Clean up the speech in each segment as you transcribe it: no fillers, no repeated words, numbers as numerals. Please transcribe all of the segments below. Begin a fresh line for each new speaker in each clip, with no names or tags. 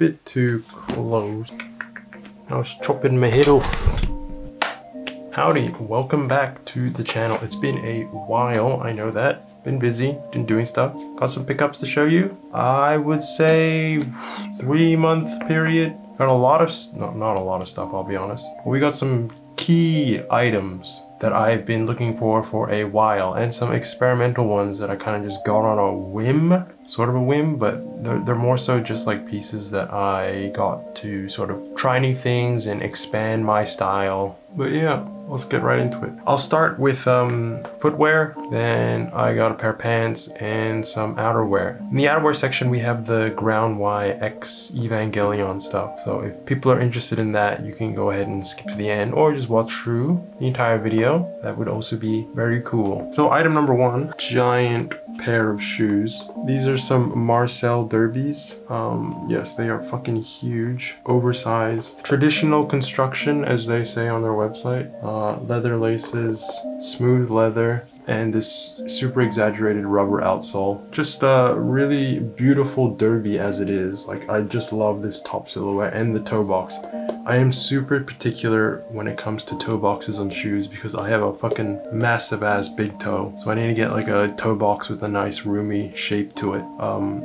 bit too close. I was chopping my head off. Howdy, welcome back to the channel. It's been a while, I know that. Been busy, been doing stuff. Got some pickups to show you. I would say 3-month period. Got a lot of, not a lot of stuff, I'll be honest. We got some key items that I've been looking for a while, and some experimental ones that I kind of just got on a whim, sort of a whim, but they're more so just like pieces that I got to sort of try new things and expand my style. But yeah, let's get right into it. I'll start with footwear, then I got a pair of pants and some outerwear. In the outerwear section, we have the Ground Y X Evangelion stuff. So if people are interested in that, you can go ahead and skip to the end or just watch through the entire video. That would also be very cool. So item number one, giant pair of shoes. These are some Oversized Derbys. Yes, they are fucking huge. Oversized. Traditional construction, as they say on their website. Leather laces, smooth leather, and this super exaggerated rubber outsole. Just a really beautiful derby as it is. Like, I just love this top silhouette and the toe box. I am super particular when it comes to toe boxes on shoes because I have a fucking massive ass big toe. So I need to get like a toe box with a nice roomy shape to it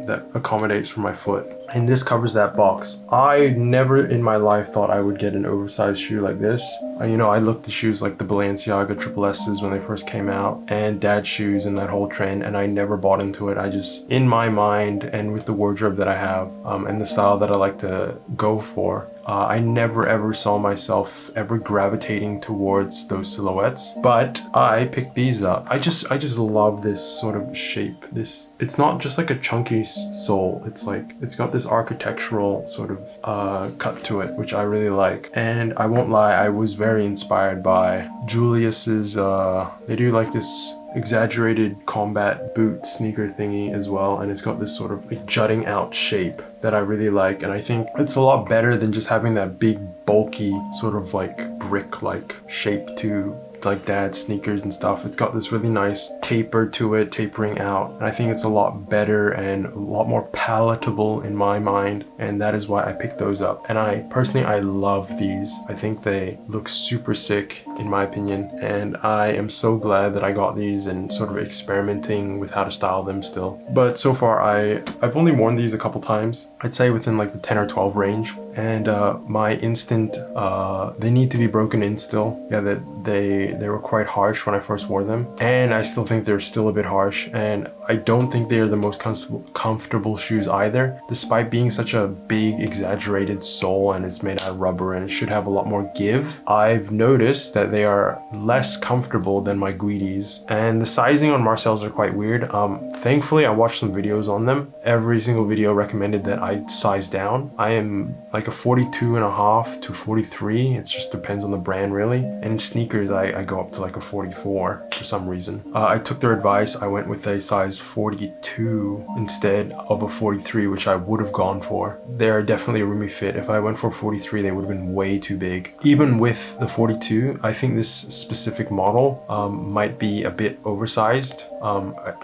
that accommodates for my foot. And this covers that box. I never in my life thought I would get an oversized shoe like this. I looked at shoes like the Balenciaga Triple S's when they first came out, and dad shoes and that whole trend, and I never bought into it. I just, in my mind and with the wardrobe that I have and the style that I like to go for, I never ever saw myself ever gravitating towards those silhouettes, but I picked these up. I just love this sort of shape. It's not just like a chunky sole. It's got this architectural sort of cut to it, which I really like. And I won't lie, I was very inspired by Julius's. They do like this exaggerated combat boot sneaker thingy as well, and it's got this sort of like jutting out shape that I really like, and I think it's a lot better than just having that big bulky sort of like brick like shape to like dad's sneakers and stuff. It's got this really nice taper to it, tapering out, and I think it's a lot better and a lot more palatable in my mind, and that is why I picked those up. And I love these. I think they look super sick in my opinion, and I am so glad that I got these and sort of experimenting with how to style them still. But so far I've only worn these a couple times, I'd say within like the 10 or 12 range, and my instant they need to be broken in still. Yeah, that they were quite harsh when I first wore them, and I still think they're still a bit harsh, and I don't think they're the most comfortable shoes either, despite being such a big exaggerated sole and it's made out of rubber and it should have a lot more give. I've noticed that they are less comfortable than my Guidis, and the sizing on Marcel's are quite weird. Thankfully I watched some videos on them. Every single video recommended that I size down. I am like a 42.5 to 43. It just depends on the brand really, and in sneakers I go up to like a 44 for some reason. I took their advice. I went with a size 42 instead of a 43, which I would have gone for. They're definitely a roomy fit. If I went for 43, they would have been way too big. Even with the 42, I think this specific model might be a bit oversized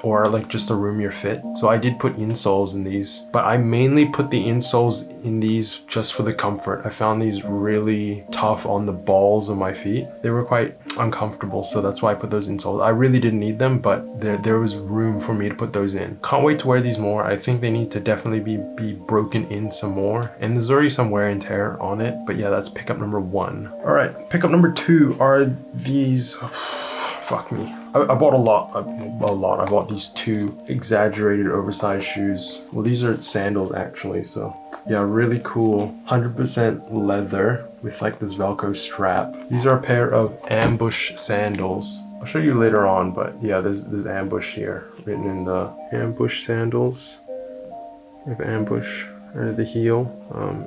or like just a roomier fit. So I did put insoles in these, but I mainly put the insoles in these just for the comfort. I found these really tough on the balls of my feet. They were quite uncomfortable, so that's why I put those insoles. I really didn't need them, but there was room for me to put those in. Can't wait to wear these more. I think they need to definitely be broken in some more, and there's already some wear and tear on it, but yeah, that's pickup number one. All right, pickup number two are these. Fuck me. I bought a lot. I bought these two exaggerated oversized shoes. Well, these are Sandals actually, so yeah, really cool. 100% leather with like this Velcro strap. These are a pair of Ambush sandals. I'll show you later on, but yeah, there's Ambush here written in the Ambush sandals. We have Ambush under the heel,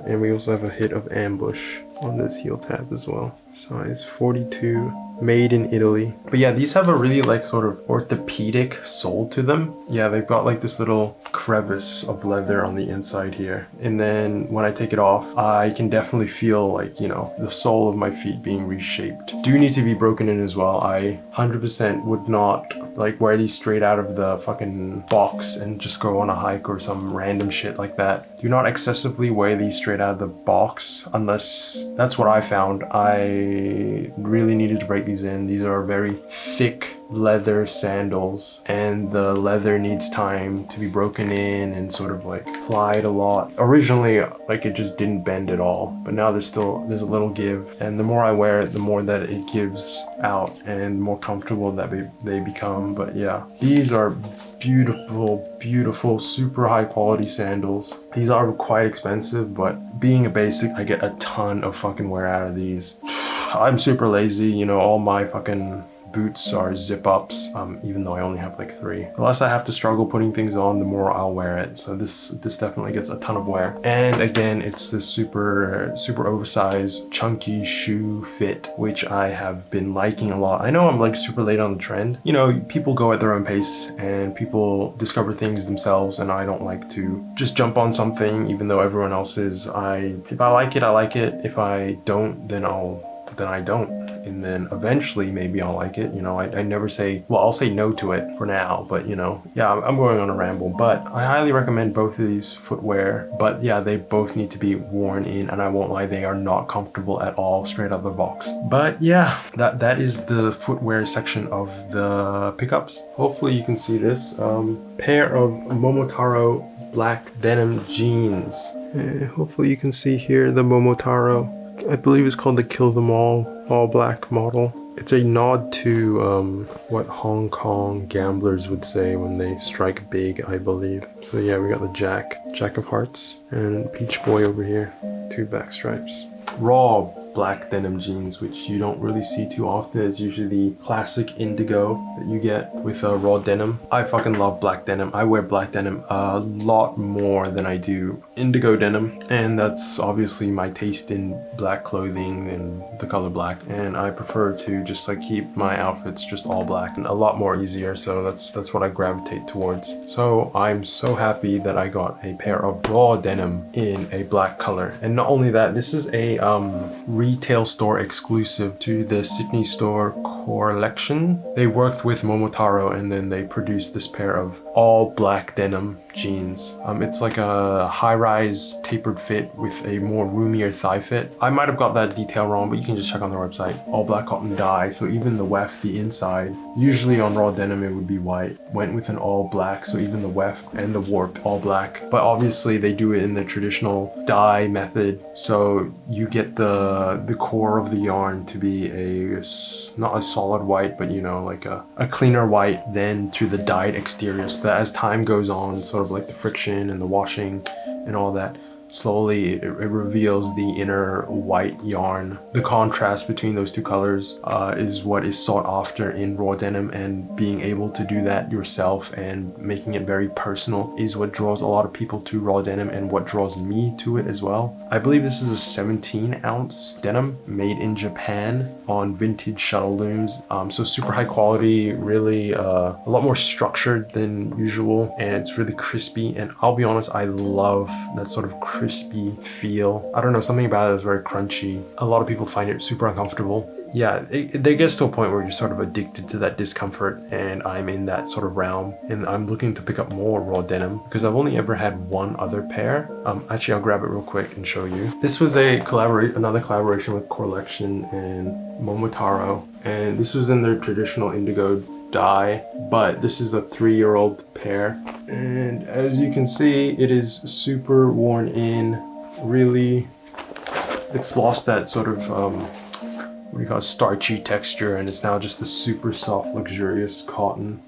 and we also have a hit of Ambush on this heel tab as well. Size 42 made in Italy. But yeah, these have a really like sort of orthopedic sole to them. Yeah, they've got like this little crevice of leather on the inside here. And then when I take it off, I can definitely feel like, you know, the sole of my feet being reshaped. Do need to be broken in as well. I 100% would not like wear these straight out of the fucking box and just go on a hike or some random shit like that. Do not excessively wear these straight out of the box unless, that's what I found. I really needed to break these in. These are very thick leather sandals and the leather needs time to be broken in and sort of like plied a lot. Originally like it just didn't bend at all, but now there's a little give, and the more I wear it the more that it gives out and the more comfortable that they become. But yeah, these are beautiful super high quality sandals. These are quite expensive, but being a basic I get a ton of fucking wear out of these. I'm super lazy, you know, all my fucking boots are zip ups, even though I only have like 3. The less I have to struggle putting things on, the more I'll wear it. So this definitely gets a ton of wear. And again, it's this super oversized chunky shoe fit, which I have been liking a lot. I know I'm like super late on the trend. You know, people go at their own pace and people discover things themselves, and I don't like to just jump on something even though everyone else is. If I like it, I like it. If I don't, then I don't, and then eventually maybe I'll like it. You know, I never say, well, I'll say no to it for now, but you know, yeah, I'm going on a ramble. But I highly recommend both of these footwear. But yeah, they both need to be worn in, and I won't lie, they are not comfortable at all straight out of the box. But yeah, that is the footwear section of the pickups. Hopefully you can see this pair of Momotaro black denim jeans. Hopefully you can see here the Momotaro. I believe it's called the Kill Them All black model. It's a nod to what Hong Kong gamblers would say when they strike big, I believe. So yeah, we got the Jack of Hearts, and Peach Boy over here, 2 back stripes. Raw black denim jeans, which you don't really see too often. It's usually the classic indigo that you get with raw denim. I fucking love black denim. I wear black denim a lot more than I do indigo denim, and that's obviously my taste in black clothing and the color black, and I prefer to just like keep my outfits just all black, and a lot more easier. So that's what I gravitate towards. So I'm so happy that I got a pair of raw denim in a black color. And not only that, this is a retail store exclusive to the Sydney store collection. They worked with Momotaro and then they produced this pair of all black denim jeans. It's like a high-rise tapered fit with a more roomier thigh fit. I might have got that detail wrong, but you can just check on their website. All black cotton dye, so even the weft, the inside, usually on raw denim it would be white, went with an all black, so even the weft and the warp all black. But obviously they do it in the traditional dye method, so you get the core of the yarn to be not a solid white, but you know, like a cleaner white, then to the dyed exterior, so that as time goes on, sort of like the friction and the washing and all that, slowly it reveals the inner white yarn. The contrast between those two colors is what is sought after in raw denim, and being able to do that yourself and making it very personal is what draws a lot of people to raw denim and what draws me to it as well. I believe this is a 17-ounce denim made in Japan on vintage shuttle looms, so super high quality, really a lot more structured than usual, and it's really crispy. And I'll be honest, I love that sort of crispy feel. I don't know, something about it is very crunchy. A lot of people find it super uncomfortable. Yeah, they get to a point where you're sort of addicted to that discomfort, and I'm in that sort of realm, and I'm looking to pick up more raw denim because I've only ever had one other pair. Actually, I'll grab it real quick and show you. This was another collaboration with Collection and Momotaro, and this was in their traditional indigo dye, but this is a 3-year-old pair, and as you can see, it is super worn in. Really, it's lost that sort of what do you call it, starchy texture, and it's now just a super soft, luxurious cotton.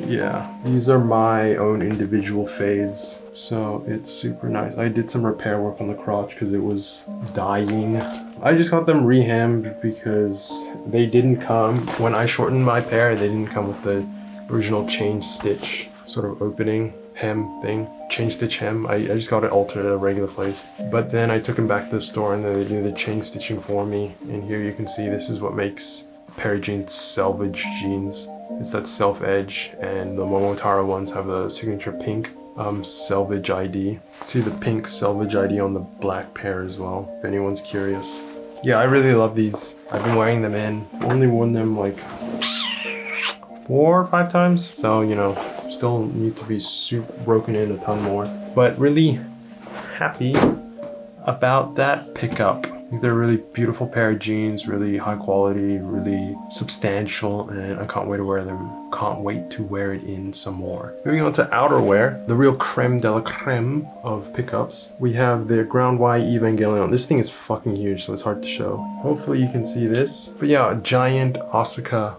Yeah, these are my own individual fades, so it's super nice. I did some repair work on the crotch because it was dying. I just got them rehemmed because they didn't come, when I shortened my pair, they didn't come with the original chain stitch sort of opening hem thing. Chain stitch hem. I just got it altered at a regular place. But then I took them back to the store and then they did the chain stitching for me. And here you can see this is what makes pair of jeans, Salvage jeans. It's that self edge, and the Momotaro ones have the signature pink Salvage ID. See the pink Salvage ID on the black pair as well, if anyone's curious. Yeah, I really love these. I've been wearing them in. Only worn them like 4 or 5 times. So, you know, still need to be super broken in a ton more. But really happy about that pickup. I think they're a really beautiful pair of jeans, really high quality, really substantial, and I can't wait to wear them. Can't wait to wear it in some more. Moving on to outerwear, the real creme de la creme of pickups. We have the Ground Y Evangelion. This thing is fucking huge, so it's hard to show. Hopefully you can see this. But yeah, a giant Osuka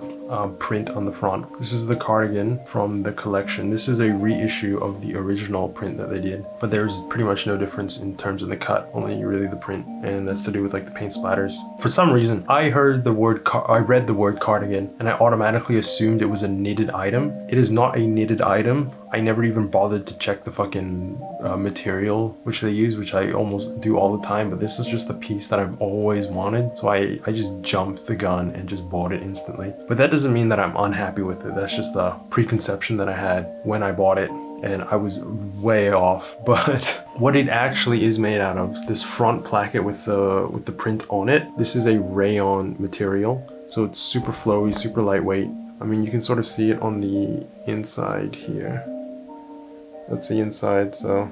print on the front. This is the cardigan from the collection. This is a reissue of the original print that they did, but there's pretty much no difference in terms of the cut, only really the print, and that's to do with like the paint splatters. For some reason, I read the word cardigan, and I automatically assumed it was a knitted item. It is not a knitted item. I never even bothered to check the fucking material which they use, which I almost do all the time, but this is just a piece that I've always wanted, so I just jumped the gun and just bought it instantly. But that doesn't mean that I'm unhappy with it. That's just the preconception that I had when I bought it, and I was way off. But what it actually is made out of, this front placket with the print on it, this is a rayon material, so it's super flowy, super lightweight. I mean, you can sort of see it on the inside here. That's the inside, so,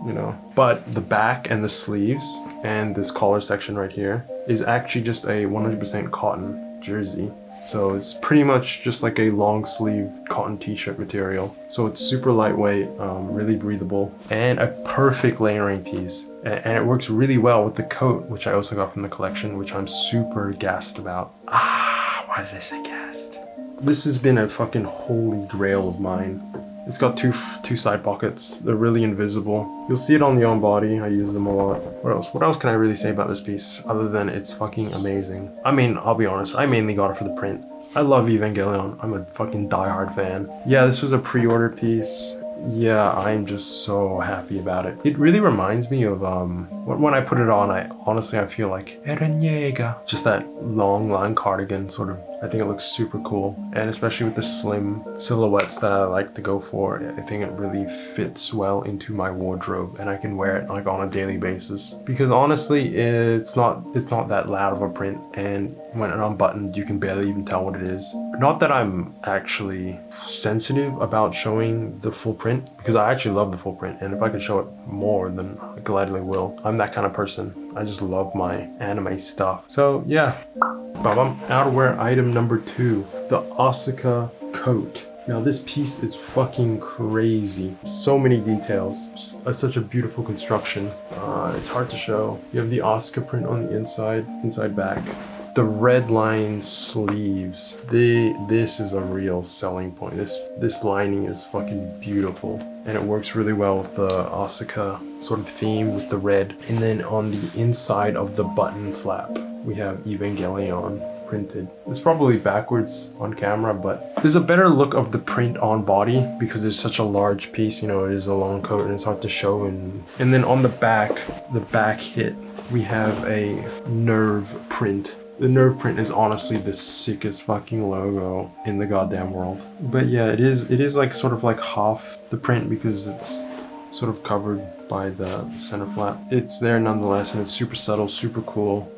you know. But the back and the sleeves and this collar section right here is actually just a 100% cotton jersey. So it's pretty much just like a long sleeve cotton t-shirt material. So it's super lightweight, really breathable, and a perfect layering piece. And it works really well with the coat, which I also got from the collection, which I'm super gassed about. Why did I say gassed? This has been a fucking holy grail of mine. It's got two side pockets. They're really invisible. You'll see it on the on body. I use them a lot. What else can I really say about this piece other than it's fucking amazing? I mean, I'll be honest, I mainly got it for the print. I love Evangelion. I'm a fucking diehard fan. Yeah, this was a pre-order piece. Yeah, I'm just so happy about it. It really reminds me of, when I put it on, I feel like Eren Yeager. Just that long line cardigan sort of. I think it looks super cool. And especially with the slim silhouettes that I like to go for, I think it really fits well into my wardrobe, and I can wear it like on a daily basis. Because honestly, it's not that loud of a print, and when it unbuttoned, you can barely even tell what it is. Not that I'm actually sensitive about showing the full print, because I actually love the full print, and if I could show it more, then I gladly will. I'm that kind of person. I just love my anime stuff. So yeah, outerwear item number 2, the Osuka coat. Now this piece is fucking crazy. So many details. Such a beautiful construction. It's hard to show. You have the Osuka print on the inside back. The red line sleeves. This is a real selling point. This lining is fucking beautiful, and it works really well with the Osuka sort of theme with the red. And then on the inside of the button flap, we have Evangelion printed. It's probably backwards on camera, but there's a better look of the print on body because there's such a large piece. You know, it is a long coat and it's hard to show. And then on the back hit, we have a nerve print. The nerve print is honestly the sickest fucking logo in the goddamn world. But yeah, it is like sort of like half the print because it's sort of covered by the center flap. It's there nonetheless, and it's super subtle, super cool.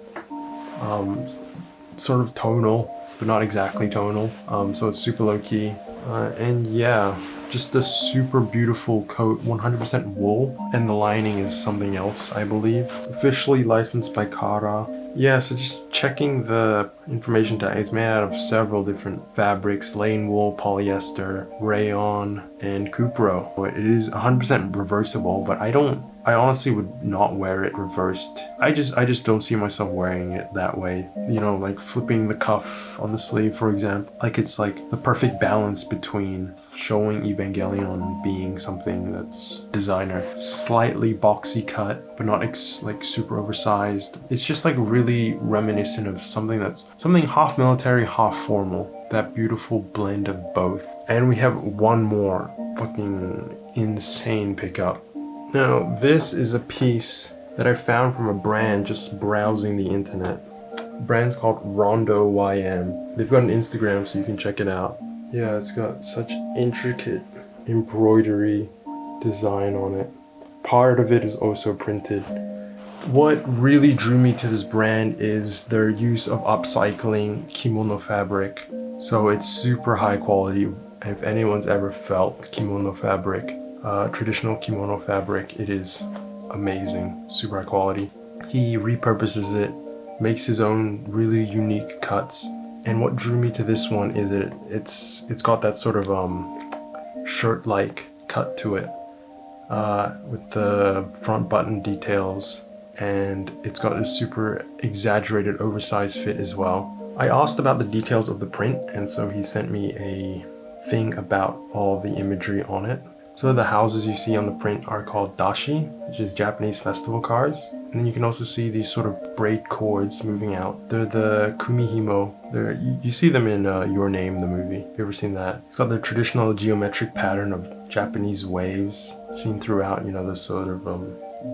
Sort of tonal, but not exactly tonal. So it's super low key. And yeah, just a super beautiful coat, 100% wool, and the lining is something else, I believe. Officially licensed by Kara. Yeah, so just checking the information tag, it's made out of several different fabrics: lane wool, polyester, rayon, and cupro. It is 100% reversible, but I honestly would not wear it reversed. I just don't see myself wearing it that way. You know, like flipping the cuff on the sleeve, for example. Like it's like the perfect balance between showing Evangelion and being something that's designer. Slightly boxy cut, but not like super oversized. It's just like really reminiscent of something half military, half formal. That beautiful blend of both. And we have one more fucking insane pickup. Now, this is a piece that I found from a brand just browsing the internet. brand's called Rondo YM. They've got an Instagram, so you can check it out. Yeah, it's got such intricate embroidery design on it. Part of it is also printed. What really drew me to this brand is their use of upcycling kimono fabric. So it's super high quality. If anyone's ever felt kimono fabric, traditional kimono fabric, it is amazing, super high quality. He repurposes it, makes his own really unique cuts. And what drew me to this one is that it's got that sort of shirt-like cut to it, with the front button details, and it's got a super exaggerated oversized fit as well. I asked about the details of the print, and so he sent me a thing about all the imagery on it. So the houses you see on the print are called dashi, which is Japanese festival cars. And then you can also see these sort of braid cords moving out. They're the kumihimo. You see them in Your Name, the movie. Have you ever seen that? It's got the traditional geometric pattern of Japanese waves seen throughout, you know, the sort of,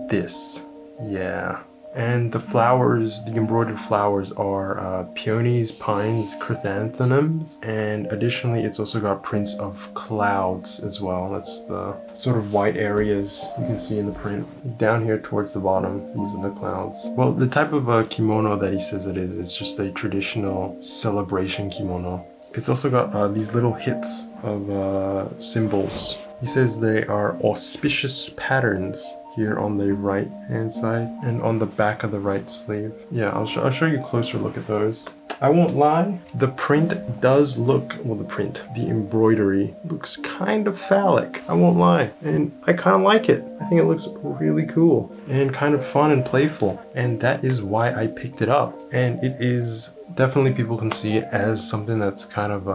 this. Yeah. And the flowers, the embroidered flowers are peonies, pines, chrysanthemums, and additionally it's also got prints of clouds as well. That's the sort of white areas you can see in the print. Down here towards the bottom, these are the clouds. Well, the type of kimono that he says it is, it's just a traditional celebration kimono. It's also got these little hits of symbols. He says they are auspicious patterns here on the right hand side and on the back of the right sleeve. Yeah, I'll show you a closer look at those. I won't lie, the print does look, well, the embroidery looks kind of phallic. I won't lie, and I kind of like it. I think it looks really cool and kind of fun and playful, and that is why I picked it up. And it is definitely, people can see it as something that's kind of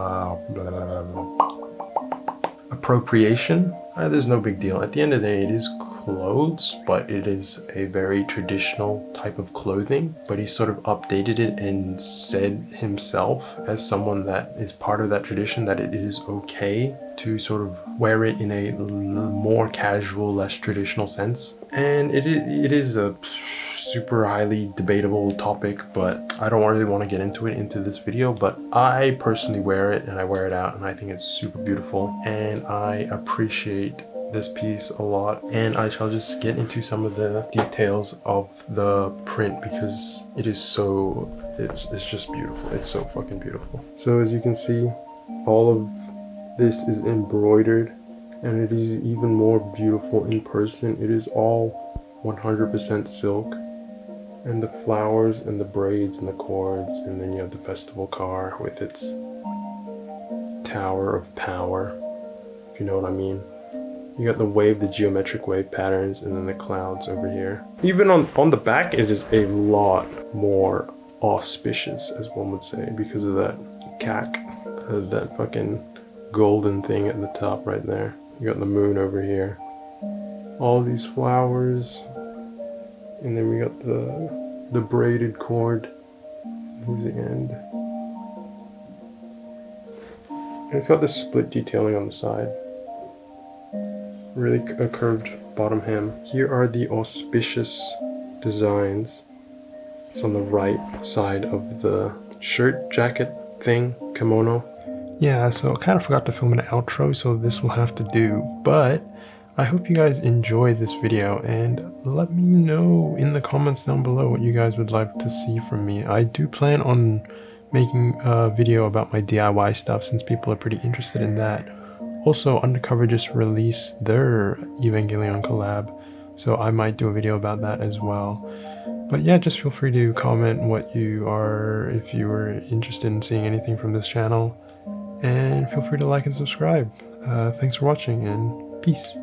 appropriation. There's no big deal. At the end of the day, it is clothes, but it is a very traditional type of clothing. But he sort of updated it and said himself, as someone that is part of that tradition, that it is okay to sort of wear it in a more casual, less traditional sense. And it is a super highly debatable topic, but I don't really want to get into this video. But I personally wear it, and I wear it out, and I think it's super beautiful, and I appreciate this piece a lot. And I shall just get into some of the details of the print, because it is so, it's just beautiful. It's so fucking beautiful. So as you can see, all of this is embroidered, and it is even more beautiful in person. It is all 100% silk, and the flowers and the braids and the cords, and then you have the festival car with its tower of power, if you know what I mean. You got the geometric wave patterns, and then the clouds over here. Even on the back, it is a lot more auspicious, as one would say, because of that that fucking golden thing at the top right there. You got the moon over here. All these flowers, and then we got the braided cord near the end. And it's got this split detailing on the side. Really a curved bottom hem. Here are the auspicious designs. It's on the right side of the shirt, jacket thing, kimono. Yeah, so I kind of forgot to film an outro, so this will have to do. But I hope you guys enjoyed this video, and let me know in the comments down below what you guys would like to see from me. I do plan on making a video about my DIY stuff, since people are pretty interested in that. Also, Undercover just released their Evangelion collab, so I might do a video about that as well. But yeah, just feel free to comment what you are, if you were interested in seeing anything from this channel, and feel free to like and subscribe. Thanks for watching, and peace.